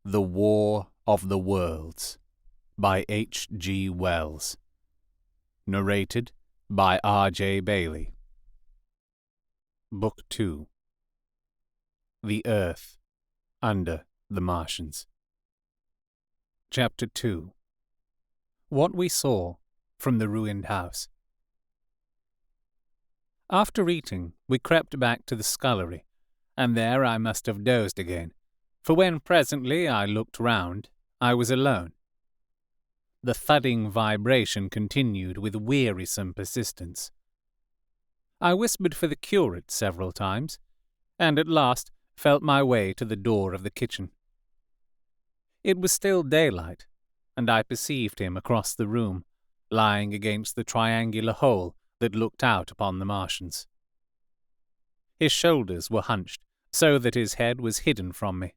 The War of the Worlds by H. G. Wells. Narrated by R. J. Bailey. Book 2. The Earth Under the Martians. Chapter 2. What We Saw from the Ruined House. After eating, we crept back to the scullery, and there I must have dozed again, for when presently I looked round, I was alone. The thudding vibration continued with wearisome persistence. I whispered for the curate several times, and at last felt my way to the door of the kitchen. It was still daylight, and I perceived him across the room, lying against the triangular hole that looked out upon the Martians. His shoulders were hunched, so that his head was hidden from me.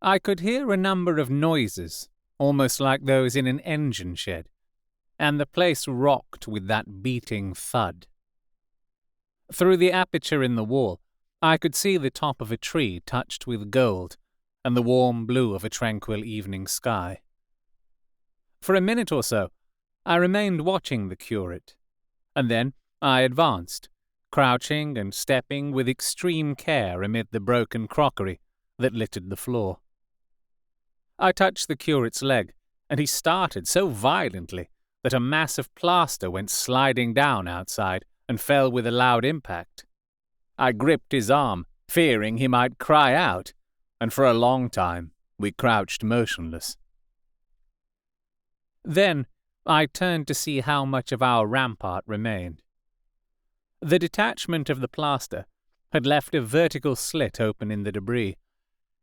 I could hear a number of noises, almost like those in an engine shed, and the place rocked with that beating thud. Through the aperture in the wall, I could see the top of a tree touched with gold, and the warm blue of a tranquil evening sky. For a minute or so, I remained watching the curate, and then I advanced, crouching and stepping with extreme care amid the broken crockery that littered the floor. I touched the curate's leg, and he started so violently that a mass of plaster went sliding down outside and fell with a loud impact. I gripped his arm, fearing he might cry out, and for a long time we crouched motionless. Then I turned to see how much of our rampart remained. The detachment of the plaster had left a vertical slit open in the debris,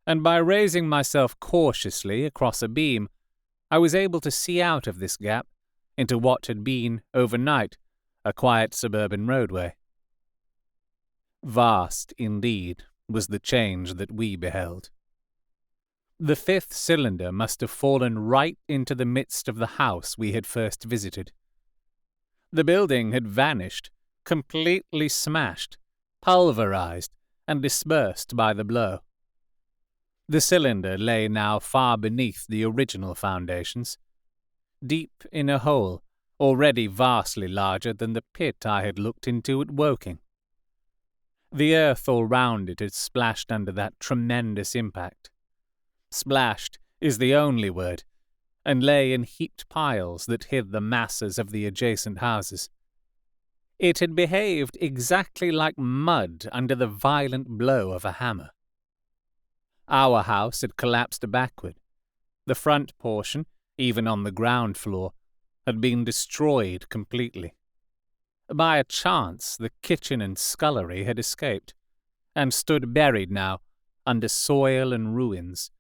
and by raising myself cautiously across a beam, I was able to see out of this gap into what had been, overnight, a quiet suburban roadway. Vast, indeed, was the change that we beheld. The fifth cylinder must have fallen right into the midst of the house we had first visited. The building had vanished, completely smashed, pulverized, and dispersed by the blow. The cylinder lay now far beneath the original foundations, deep in a hole already vastly larger than the pit I had looked into at Woking. The earth all round it had splashed under that tremendous impact. Splashed is the only word, and lay in heaped piles that hid the masses of the adjacent houses. It had behaved exactly like mud under the violent blow of a hammer. Our house had collapsed backward. The front portion, even on the ground floor, had been destroyed completely. By a chance, the kitchen and scullery had escaped, and stood buried now under soil and ruins,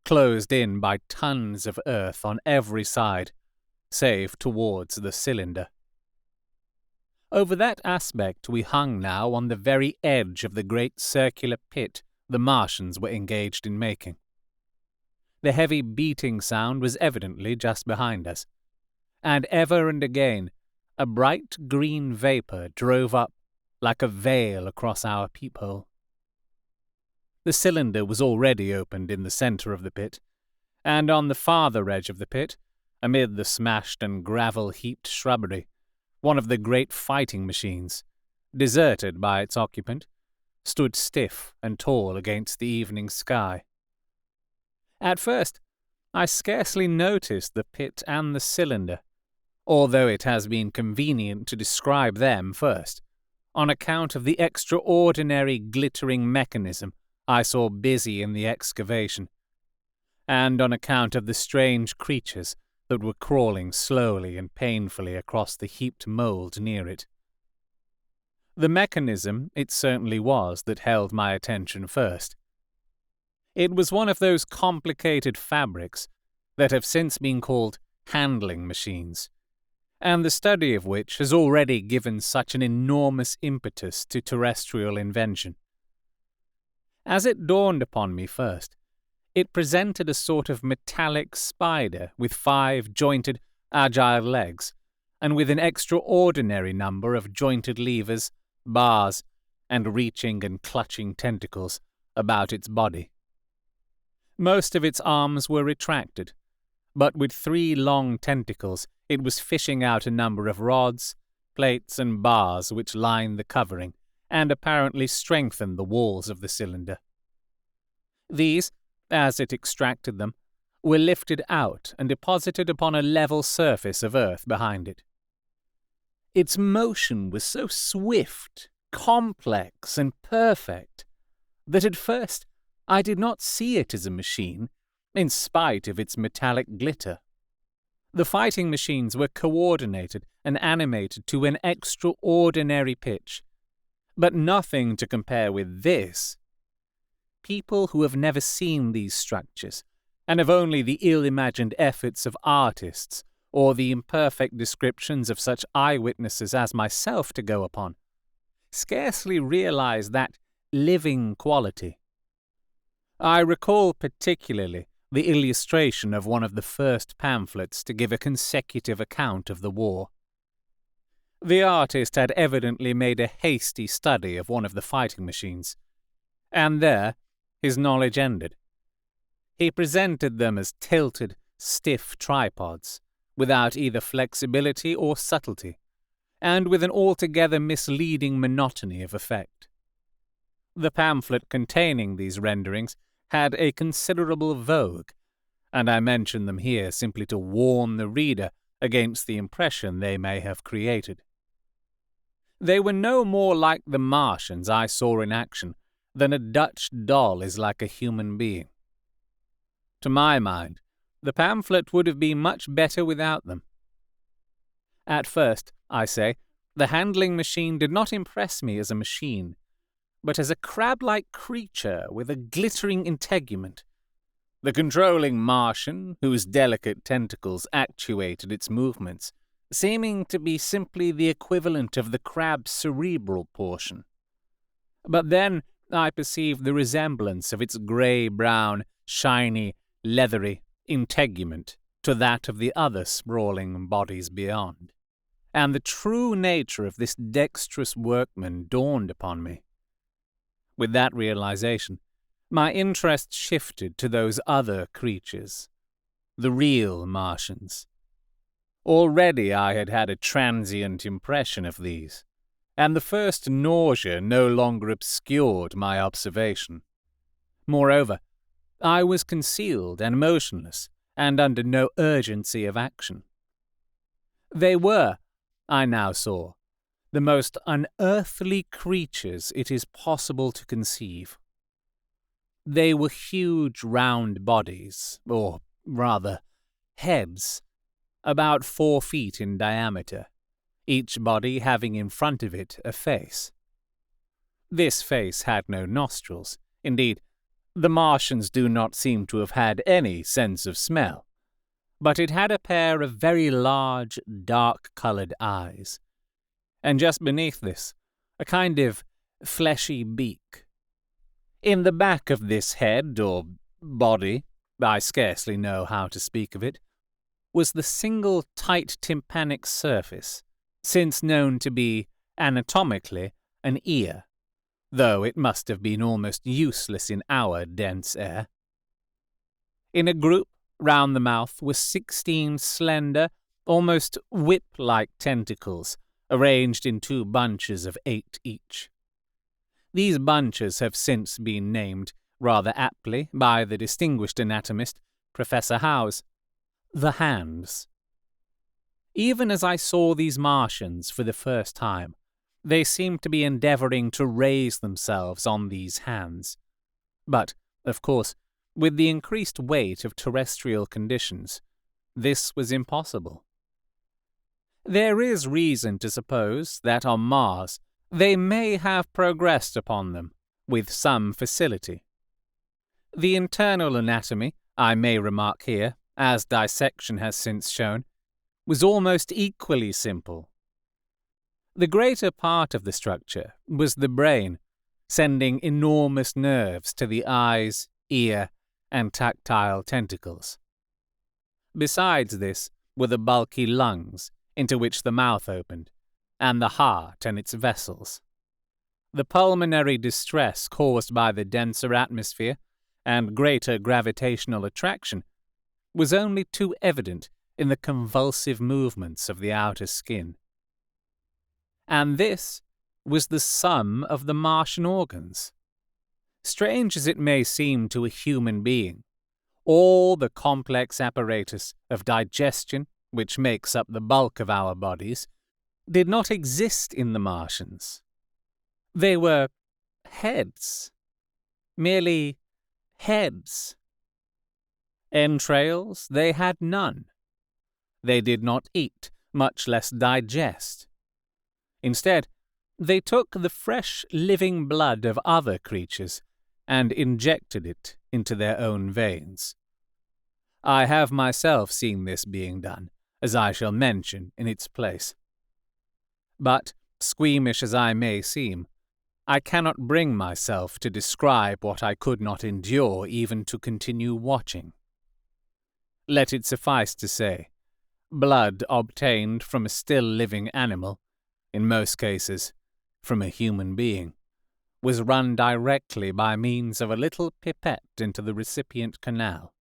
closed in by tons of earth on every side, save towards the cylinder. Over that aspect we hung now on the very edge of the great circular pit the Martians were engaged in making. The heavy beating sound was evidently just behind us, and ever and again a bright green vapor drove up like a veil across our peephole. The cylinder was already opened in the centre of the pit, and on the farther edge of the pit, amid the smashed and gravel-heaped shrubbery, one of the great fighting machines, deserted by its occupant, stood stiff and tall against the evening sky. At first, I scarcely noticed the pit and the cylinder, although it has been convenient to describe them first, on account of the extraordinary glittering mechanism I saw busy in the excavation, and on account of the strange creatures that were crawling slowly and painfully across the heaped mould near it. The mechanism it certainly was that held my attention first. It was one of those complicated fabrics that have since been called handling machines, and the study of which has already given such an enormous impetus to terrestrial invention. As it dawned upon me first, it presented a sort of metallic spider with 5 jointed, agile legs, and with an extraordinary number of jointed levers, bars, and reaching and clutching tentacles about its body. Most of its arms were retracted, but with 3 long tentacles it was fishing out a number of rods, plates, and bars which lined the covering and apparently strengthened the walls of the cylinder. These, as it extracted them, were lifted out and deposited upon a level surface of earth behind it. Its motion was so swift, complex, and perfect that at first I did not see it as a machine, in spite of its metallic glitter. The fighting machines were coordinated and animated to an extraordinary pitch, but nothing to compare with this. People who have never seen these structures, and have only the ill-imagined efforts of artists or the imperfect descriptions of such eyewitnesses as myself to go upon, scarcely realize that living quality. I recall particularly the illustration of one of the first pamphlets to give a consecutive account of the war. The artist had evidently made a hasty study of one of the fighting machines, and there his knowledge ended. He presented them as tilted, stiff tripods, without either flexibility or subtlety, and with an altogether misleading monotony of effect. The pamphlet containing these renderings had a considerable vogue, and I mention them here simply to warn the reader against the impression they may have created. They were no more like the Martians I saw in action than a Dutch doll is like a human being. To my mind, the pamphlet would have been much better without them. At first, I say, the handling machine did not impress me as a machine, but as a crab-like creature with a glittering integument. The controlling Martian, whose delicate tentacles actuated its movements, seeming to be simply the equivalent of the crab's cerebral portion. But then I perceived the resemblance of its grey-brown, shiny, leathery integument to that of the other sprawling bodies beyond, and the true nature of this dexterous workman dawned upon me. With that realization, my interest shifted to those other creatures, the real Martians. Already I had had a transient impression of these, and the first nausea no longer obscured my observation. Moreover, I was concealed and motionless, and under no urgency of action. They were, I now saw, the most unearthly creatures it is possible to conceive. They were huge round bodies, or rather, heads, about 4 feet in diameter, each body having in front of it a face. This face had no nostrils. Indeed, the Martians do not seem to have had any sense of smell, but it had a pair of very large, dark-coloured eyes, and just beneath this, a kind of fleshy beak. In the back of this head, or body, I scarcely know how to speak of it, was the single tight tympanic surface, since known to be, anatomically, an ear, though it must have been almost useless in our dense air. In a group round the mouth were 16 slender, almost whip-like tentacles, arranged in 2 bunches of 8 each. These bunches have since been named, rather aptly, by the distinguished anatomist, Professor Howes, the hands. Even as I saw these Martians for the first time, they seemed to be endeavouring to raise themselves on these hands. But, of course, with the increased weight of terrestrial conditions, this was impossible. There is reason to suppose that on Mars they may have progressed upon them with some facility. The internal anatomy, I may remark here, as dissection has since shown, was almost equally simple. The greater part of the structure was the brain, sending enormous nerves to the eyes, ear, and tactile tentacles. Besides this were the bulky lungs, into which the mouth opened, and the heart and its vessels. The pulmonary distress caused by the denser atmosphere, and greater gravitational attraction was only too evident in the convulsive movements of the outer skin. And this was the sum of the Martian organs. Strange as it may seem to a human being, all the complex apparatus of digestion, which makes up the bulk of our bodies, did not exist in the Martians. They were heads, merely heads. Entrails they had none. They did not eat, much less digest. Instead, they took the fresh living blood of other creatures and injected it into their own veins. I have myself seen this being done, as I shall mention in its place. But, squeamish as I may seem, I cannot bring myself to describe what I could not endure even to continue watching. Let it suffice to say, blood obtained from a still living animal, in most cases from a human being, was run directly by means of a little pipette into the recipient canal.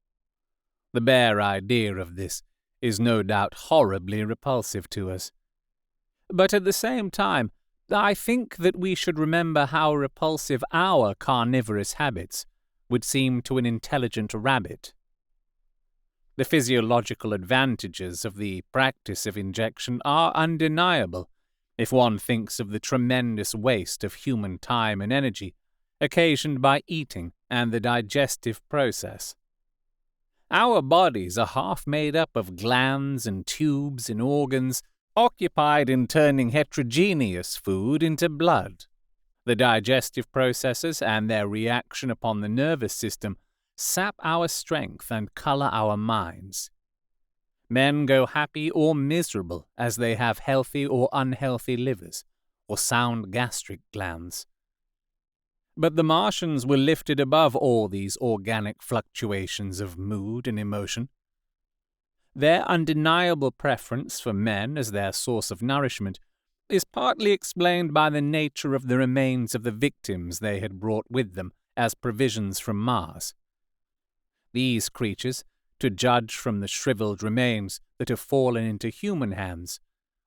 The bare idea of this is no doubt horribly repulsive to us. But at the same time, I think that we should remember how repulsive our carnivorous habits would seem to an intelligent rabbit. The physiological advantages of the practice of injection are undeniable, if one thinks of the tremendous waste of human time and energy occasioned by eating and the digestive process. Our bodies are half made up of glands and tubes and organs occupied in turning heterogeneous food into blood. The digestive processes and their reaction upon the nervous system sap our strength and color our minds. Men go happy or miserable as they have healthy or unhealthy livers, or sound gastric glands. But the Martians were lifted above all these organic fluctuations of mood and emotion. Their undeniable preference for men as their source of nourishment is partly explained by the nature of the remains of the victims they had brought with them as provisions from Mars. These creatures, to judge from the shriveled remains that have fallen into human hands,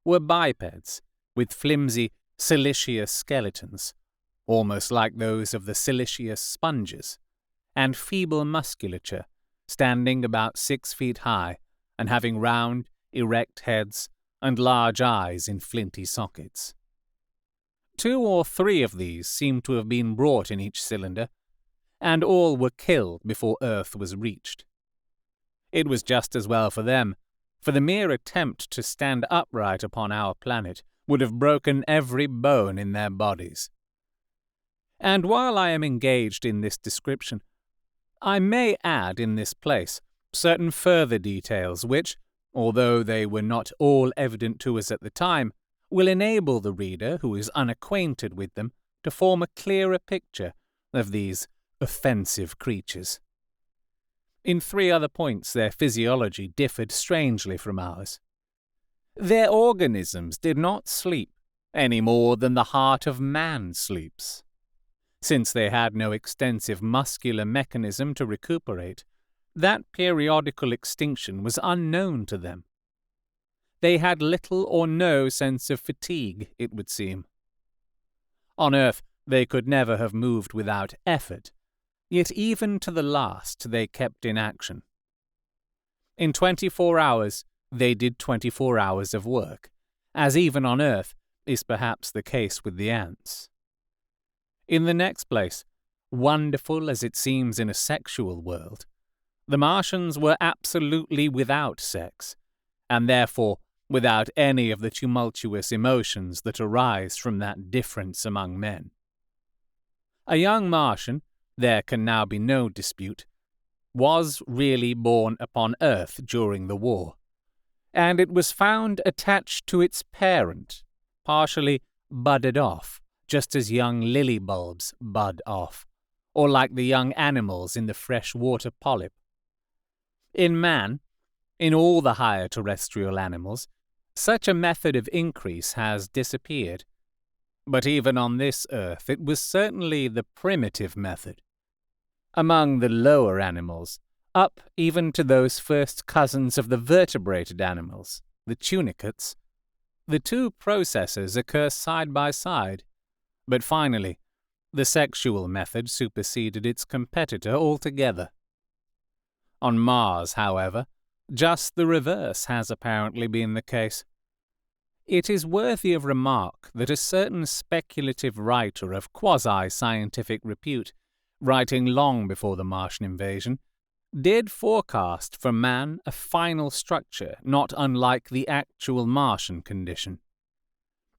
were bipeds with flimsy, siliceous skeletons, almost like those of the siliceous sponges, and feeble musculature, standing about 6 feet high, and having round, erect heads and large eyes in flinty sockets. 2 or 3 of these seemed to have been brought in each cylinder, and all were killed before Earth was reached. It was just as well for them, for the mere attempt to stand upright upon our planet would have broken every bone in their bodies. And while I am engaged in this description, I may add in this place certain further details which, although they were not all evident to us at the time, will enable the reader who is unacquainted with them to form a clearer picture of these offensive creatures. In 3 other points their physiology differed strangely from ours. Their organisms did not sleep any more than the heart of man sleeps. Since they had no extensive muscular mechanism to recuperate, that periodical extinction was unknown to them. They had little or no sense of fatigue, it would seem. On Earth they could never have moved without effort, yet even to the last they kept in action. In 24 hours they did 24 hours of work, as even on Earth is perhaps the case with the ants. In the next place, wonderful as it seems in a sexual world, the Martians were absolutely without sex, and therefore without any of the tumultuous emotions that arise from that difference among men. A young Martian, there can now be no dispute, was really born upon Earth during the war, and it was found attached to its parent, partially budded off, just as young lily bulbs bud off, or like the young animals in the freshwater polyp. In man, in all the higher terrestrial animals, such a method of increase has disappeared. But even on this earth it was certainly the primitive method. Among the lower animals, up even to those first cousins of the vertebrated animals, the tunicates, the two processes occur side by side, but finally, the sexual method superseded its competitor altogether. On Mars, however, just the reverse has apparently been the case. It is worthy of remark that a certain speculative writer of quasi-scientific repute, writing long before the Martian invasion, did forecast for man a final structure not unlike the actual Martian condition.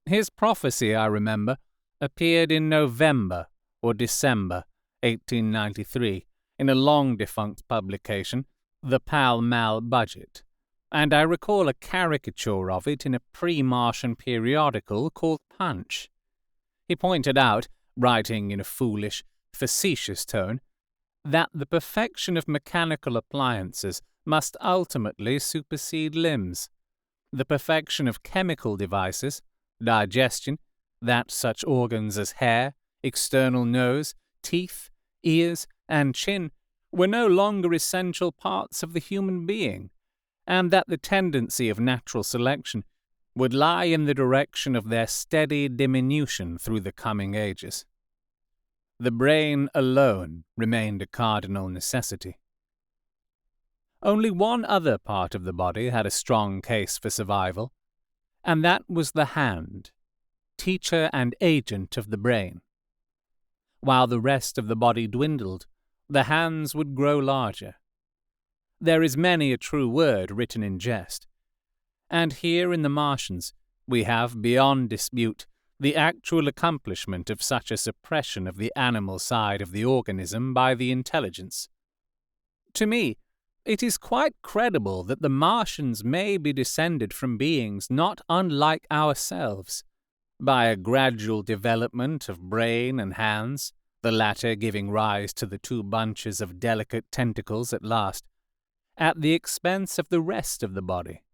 His prophecy, I remember, appeared in November or December 1893 in a long-defunct publication, The Pall Mall Budget, and I recall a caricature of it in a pre-Martian periodical called Punch. He pointed out, writing in a foolish, facetious tone, that the perfection of mechanical appliances must ultimately supersede limbs. The perfection of chemical devices, digestion, that such organs as hair, external nose, teeth, ears, and chin were no longer essential parts of the human being, and that the tendency of natural selection would lie in the direction of their steady diminution through the coming ages. The brain alone remained a cardinal necessity. Only one other part of the body had a strong case for survival, and that was the hand, teacher and agent of the brain. While the rest of the body dwindled, the hands would grow larger. There is many a true word written in jest, and here in the Martians we have, beyond dispute, the actual accomplishment of such a suppression of the animal side of the organism by the intelligence. To me, it is quite credible that the Martians may be descended from beings not unlike ourselves, by a gradual development of brain and hands, the latter giving rise to the two bunches of delicate tentacles at last, at the expense of the rest of the body.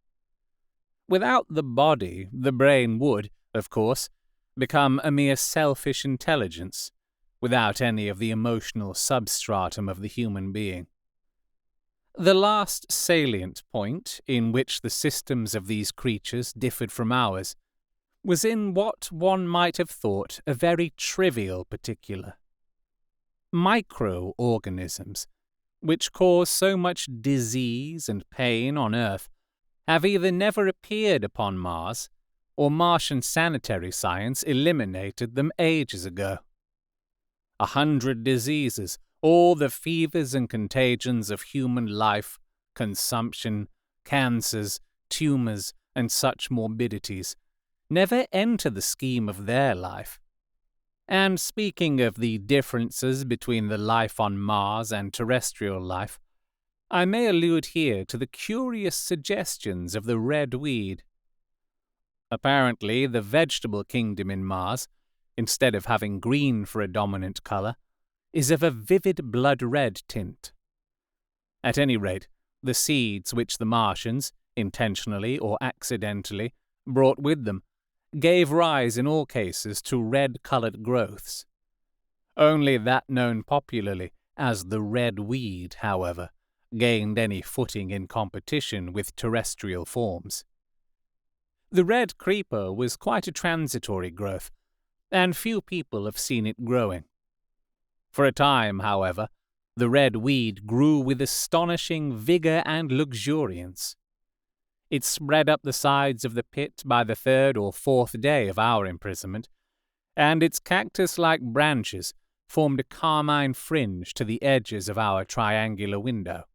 Without the body, the brain would, of course, become a mere selfish intelligence, without any of the emotional substratum of the human being. The last salient point in which the systems of these creatures differed from ours was in what one might have thought a very trivial particular. Microorganisms, which cause so much disease and pain on Earth, have either never appeared upon Mars, or Martian sanitary science eliminated them ages ago. 100 diseases, all the fevers and contagions of human life, consumption, cancers, tumors, and such morbidities, never enter the scheme of their life. And speaking of the differences between the life on Mars and terrestrial life, I may allude here to the curious suggestions of the red weed. Apparently, the vegetable kingdom in Mars, instead of having green for a dominant color, is of a vivid blood-red tint. At any rate, the seeds which the Martians, intentionally or accidentally, brought with them, gave rise in all cases to red-colored growths. Only that known popularly as the red weed, however, gained any footing in competition with terrestrial forms. The red creeper was quite a transitory growth, and few people have seen it growing. For a time, however, the red weed grew with astonishing vigor and luxuriance. It spread up the sides of the pit by the 3rd or 4th day of our imprisonment, and its cactus-like branches formed a carmine fringe to the edges of our triangular window.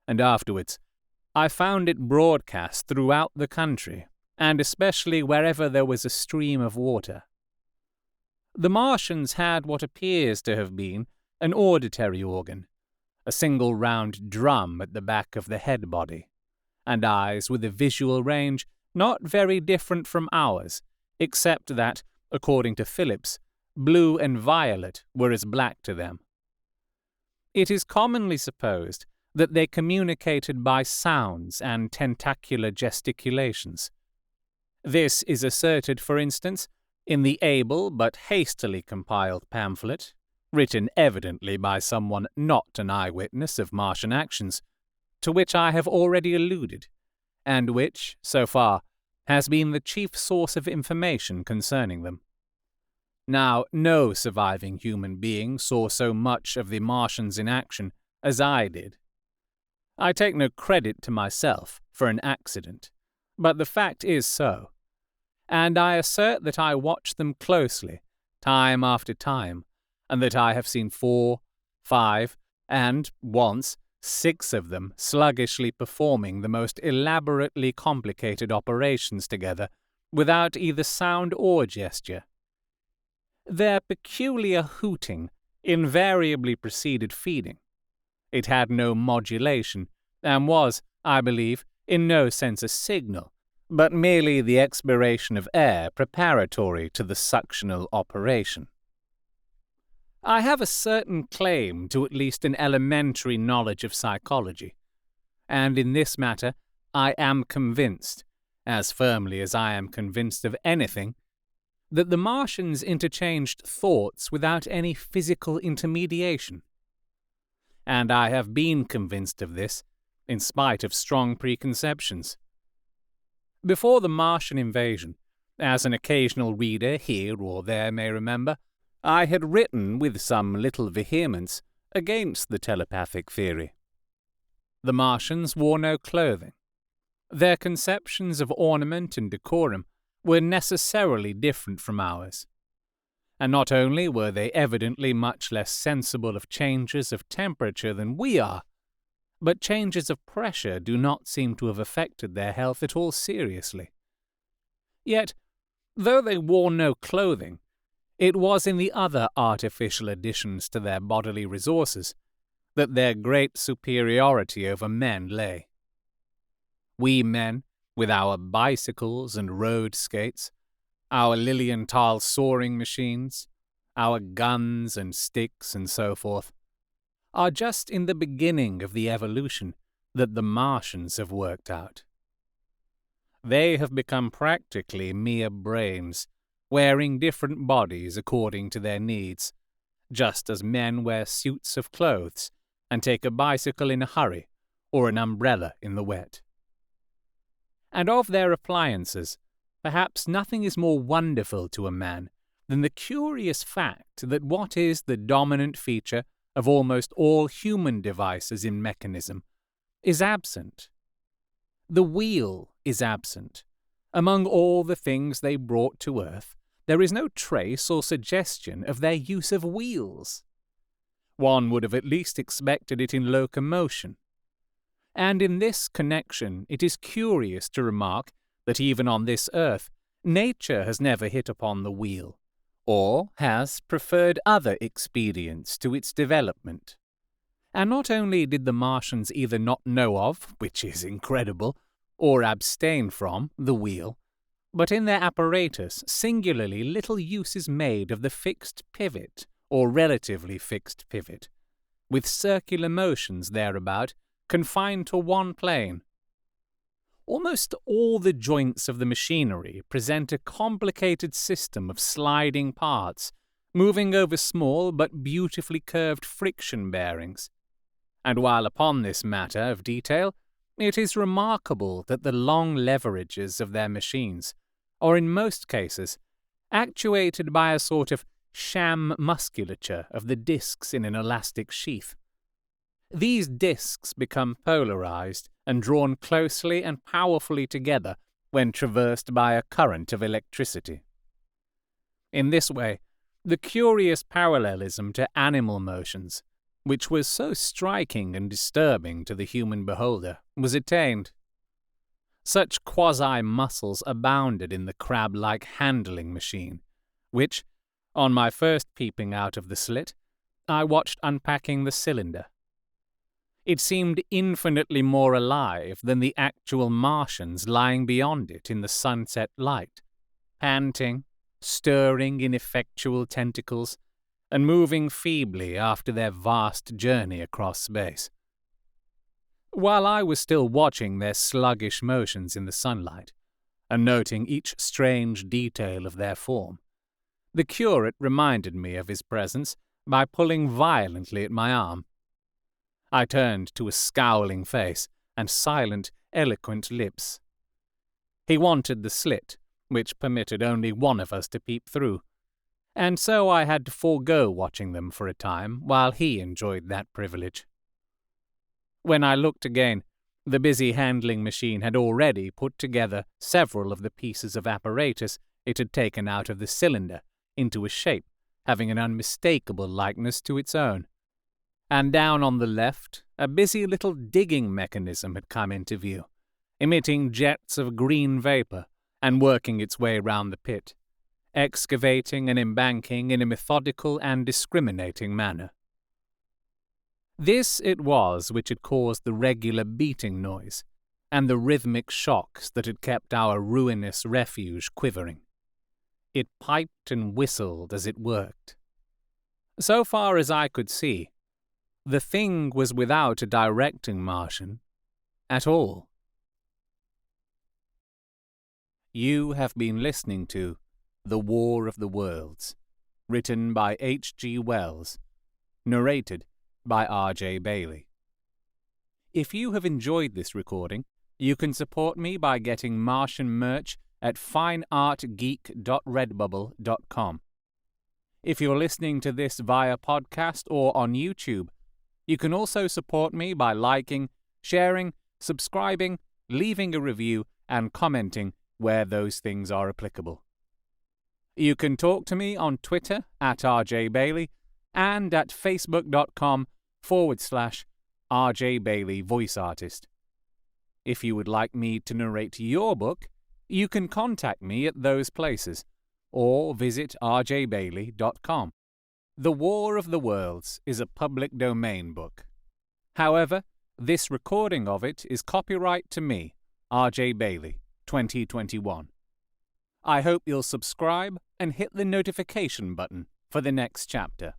And afterwards, I found it broadcast throughout the country, and especially wherever there was a stream of water. The Martians had what appears to have been an auditory organ, a single round drum at the back of the head body, and eyes with a visual range not very different from ours, except that, according to Phillips, blue and violet were as black to them. It is commonly supposed that they communicated by sounds and tentacular gesticulations. This is asserted, for instance, in the able but hastily compiled pamphlet, written evidently by someone not an eyewitness of Martian actions, to which I have already alluded, and which, so far, has been the chief source of information concerning them. Now, no surviving human being saw so much of the Martians in action as I did. I take no credit to myself for an accident, but the fact is so, and I assert that I watched them closely, time after time, and that I have seen 4, 5, and, once, 6 of them sluggishly performing the most elaborately complicated operations together, without either sound or gesture. Their peculiar hooting invariably preceded feeding. It had no modulation, and was, I believe, in no sense a signal, but merely the expiration of air preparatory to the suctional operation. I have a certain claim to at least an elementary knowledge of psychology, and in this matter I am convinced, as firmly as I am convinced of anything, that the Martians interchanged thoughts without any physical intermediation. And I have been convinced of this, in spite of strong preconceptions. Before the Martian invasion, as an occasional reader here or there may remember, I had written with some little vehemence against the telepathic theory. The Martians wore no clothing. Their conceptions of ornament and decorum were necessarily different from ours. And not only were they evidently much less sensible of changes of temperature than we are, but changes of pressure do not seem to have affected their health at all seriously. Yet, though they wore no clothing, it was in the other artificial additions to their bodily resources that their great superiority over men lay. We men, with our bicycles and road skates, our Lilienthal soaring machines, our guns and sticks and so forth, are just in the beginning of the evolution that the Martians have worked out. They have become practically mere brains, wearing different bodies according to their needs, just as men wear suits of clothes and take a bicycle in a hurry or an umbrella in the wet. And of their appliances, perhaps nothing is more wonderful to a man than the curious fact that what is the dominant feature of almost all human devices in mechanism is absent. The wheel is absent. Among all the things they brought to earth, there is no trace or suggestion of their use of wheels. One would have at least expected it in locomotion. And in this connection it is curious to remark that even on this earth, nature has never hit upon the wheel, or has preferred other expedients to its development. And not only did the Martians either not know of, which is incredible, or abstain from, the wheel, but in their apparatus singularly little use is made of the fixed pivot, or relatively fixed pivot, with circular motions thereabout, confined to one plane. Almost all the joints of the machinery present a complicated system of sliding parts, moving over small but beautifully curved friction bearings. And while upon this matter of detail, it is remarkable that the long leverages of their machines are in most cases actuated by a sort of sham musculature of the discs in an elastic sheath. These discs become polarized and drawn closely and powerfully together when traversed by a current of electricity. In this way, the curious parallelism to animal motions, which was so striking and disturbing to the human beholder, was attained. Such quasi-muscles abounded in the crab-like handling machine, which, on my first peeping out of the slit, I watched unpacking the cylinder. It seemed infinitely more alive than the actual Martians lying beyond it in the sunset light, panting, stirring ineffectual tentacles, and moving feebly after their vast journey across space. While I was still watching their sluggish motions in the sunlight, and noting each strange detail of their form, the curate reminded me of his presence by pulling violently at my arm. I turned to a scowling face and silent, eloquent lips. He wanted the slit, which permitted only one of us to peep through, and so I had to forego watching them for a time while he enjoyed that privilege. When I looked again, the busy handling machine had already put together several of the pieces of apparatus it had taken out of the cylinder into a shape having an unmistakable likeness to its own. And down on the left, a busy little digging mechanism had come into view, emitting jets of green vapor and working its way round the pit, excavating and embanking in a methodical and discriminating manner. This it was which had caused the regular beating noise and the rhythmic shocks that had kept our ruinous refuge quivering. It piped and whistled as it worked. So far as I could see, the thing was without a directing Martian at all. You have been listening to The War of the Worlds, written by H.G. Wells, narrated by R.J. Bailey. If you have enjoyed this recording, you can support me by getting Martian merch at fineartgeek.redbubble.com. If you're listening to this via podcast or on YouTube, you can also support me by liking, sharing, subscribing, leaving a review, and commenting where those things are applicable. You can talk to me on Twitter at rjbailey and at facebook.com/RJ Bailey Voice Artist. If you would like me to narrate your book, you can contact me at those places, or visit rjbailey.com. The War of the Worlds is a public domain book. However, this recording of it is copyright to me, R.J. Bailey, 2021. I hope you'll subscribe and hit the notification button for the next chapter.